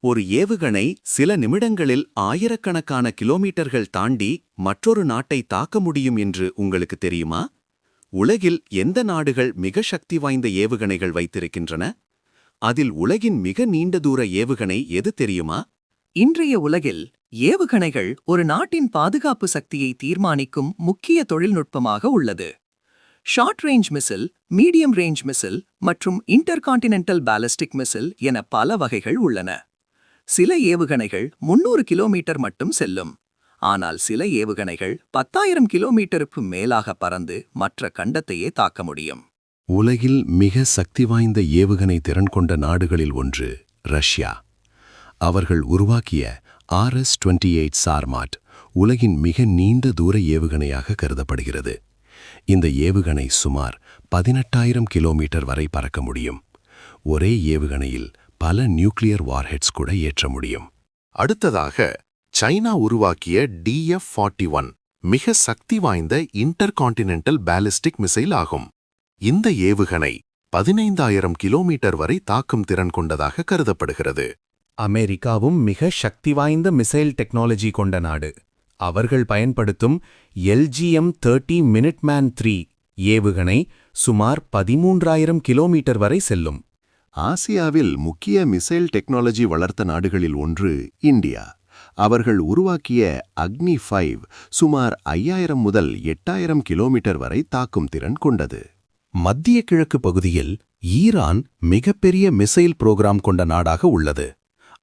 ஒரு ஏவுகணை சில நிமிடங்களில் ஆயிரக்கணக்கான கிலோமீட்டர்கள் தாண்டி மற்றொரு நாட்டை தாக்க முடியும் என்று உங்களுக்கு தெரியுமா? உலகில் எந்த நாடுகள் மிக சக்தி வாய்ந்த ஏவுகணைகள் வைத்திருக்கின்றன? அதில் உலகின் மிக நீண்ட தூர ஏவுகணை எது தெரியுமா? இன்றைய உலகில் ஏவுகணைகள் ஒரு நாட்டின் பாதுகாப்பு சக்தியை தீர்மானிக்கும் முக்கிய தொழில்நுட்பமாக உள்ளது. Short range misl, medium range misl மற்றும் இன்டர்கான்டினென்டல் பாலிஸ்டிக் மிசில் என பல வகைகள் உள்ளன. சில ஏவுகணைகள் 300 கிலோமீட்டர் மட்டும் செல்லும். ஆனால் சில ஏவுகணைகள் 10,000 கிலோமீட்டருக்கு மேலாக பறந்து மற்ற கண்டத்தையே தாக்க முடியும். உலகில் மிக சக்தி வாய்ந்த ஏவுகணை திறன் கொண்ட நாடுகளில் ஒன்று ரஷ்யா. அவர்கள் உருவாக்கிய RS-28 சார்மாட் உலகின் மிக நீண்ட தூர ஏவுகணையாக கருதப்படுகிறது. இந்த ஏவுகணை சுமார் 18,000 கிலோமீட்டர் வரை பறக்க முடியும். ஒரே ஏவுகணையில் பல நியூக்ளியர் வார்ஹெட்ஸ் கூட ஏற்ற முடியும். அடுத்ததாக சைனா உருவாக்கிய DF-41 மிக சக்தி வாய்ந்த இன்டர்கான்டினென்டல் பாலிஸ்டிக் மிசைல் ஆகும். இந்த ஏவுகணை 15,000 கிலோமீட்டர் வரை தாக்கும் திறன் கொண்டதாக கருதப்படுகிறது. அமெரிக்காவும் மிக சக்தி வாய்ந்த மிசைல் டெக்னாலஜி கொண்ட நாடு. அவர்கள் பயன்படுத்தும் LGM-30 மினிட்மேன் 3 ஏவுகணை சுமார் 13,000 கிலோமீட்டர் வரை செல்லும். ஆசியாவில் முக்கிய மிசைல் டெக்னாலஜி வளர்த்த நாடுகளில் ஒன்று இந்தியா. அவர்கள் உருவாக்கிய அக்னி 5 சுமார் 5,000 முதல் 8,000 கிலோமீட்டர் வரை தாக்கும் திறன் கொண்டது. மத்திய கிழக்கு பகுதியில் ஈரான் மிகப்பெரிய மிசைல் புரோகிராம் கொண்ட நாடாக உள்ளது.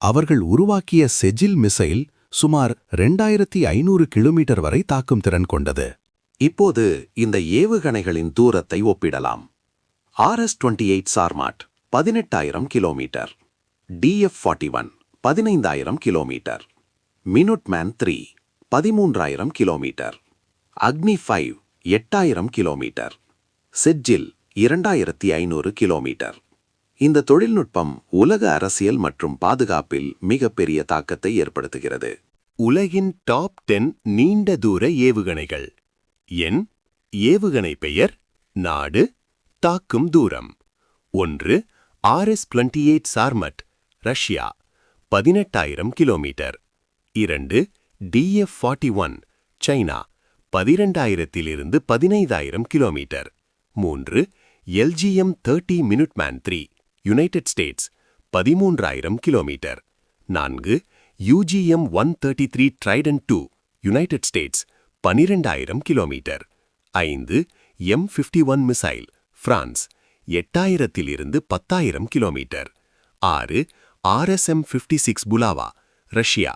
அவர்கள் உருவாக்கிய செஜில் மிசைல் சுமார் 2,500 கிலோமீட்டர் வரை தாக்கும் திறன் கொண்டது. இப்போது இந்த ஏவுகணைகளின் தூரத்தை ஒப்பிடலாம். RS-28 சார்மாட் 18,000 kilometre, DF-41 15,000 kilometre, Minuteman 3 13,000 kilometre, அக்னி 5 8,000 கிலோமீட்டர், செஜ்ஜில் 2,500 கிலோமீட்டர். இந்த தொழில்நுட்பம் உலக அரசியல் மற்றும் பாதுகாப்பில் மிகப்பெரிய தாக்கத்தை ஏற்படுத்துகிறது. உலகின் டாப் 10 நீண்ட தூர ஏவுகணைகள். எண், ஏவுகணை பெயர், நாடு, தாக்கும் தூரம். 1. RS-28 Sarmat, Russia 18,000 kilometre. 2. DF-41 China 12,000 - 15,000 kilometre. 3. LGM-30 Minuteman 3 United States 13,000 kilometre. 4. UGM-133 Trident 2 United States 12,000 kilometre. 5. M51 missile France 8,000 - 10,000 kilometre. 6. RSM-56 Bulava Russia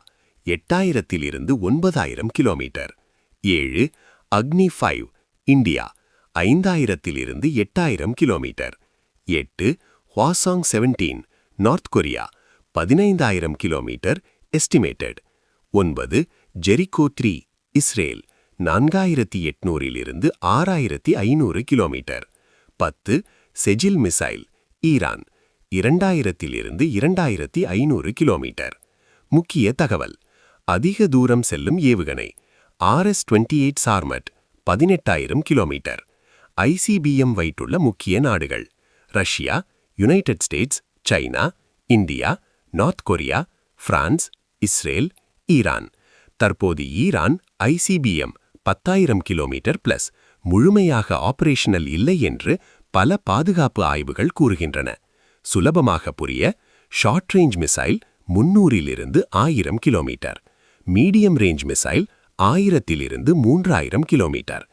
8,000 - 9,000 kilometre. 7. Agni 5 India 5,000 - 8,000 kilometre. 8. Hwasong 17 North Korea 15,000 kilometre estimated. 9. Jericho 3 Israel 4,800 - 6,500 kilometre. 10. செஜில் missile Iran 2,000 - 2,500 kilometre. முக்கிய தகவல்: அதிக தூரம் செல்லும் ஏவுகணை RS-28 சார்மட் 18,000 kilometre. ICBM வைத்துள்ள முக்கிய நாடுகள்: Russia, United states, China, India, north Korea, France, Israel, Iran. தற்போது ஈரான் ICBM 10,000 கிலோமீட்டர் பிளஸ் முழுமையாக ஆபரேஷனல் இல்லை என்று பல பாதுகாப்பு ஆய்வுகள் கூறுகின்றன. சுலபமாக புரிய, short range missile 300 - 1,000 kilometre, medium range missile 1,000 - 3,000 kilometre,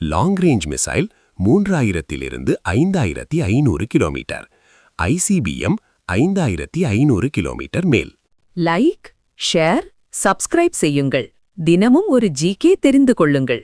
long range missile 3,000 - 5,500 kilometre, ICBM 5,500 kilometre மேல். லைக், ஷேர், சப்ஸ்கிரைப் செய்யுங்கள். தினமும் ஒரு GK தெரிந்து கொள்ளுங்கள்.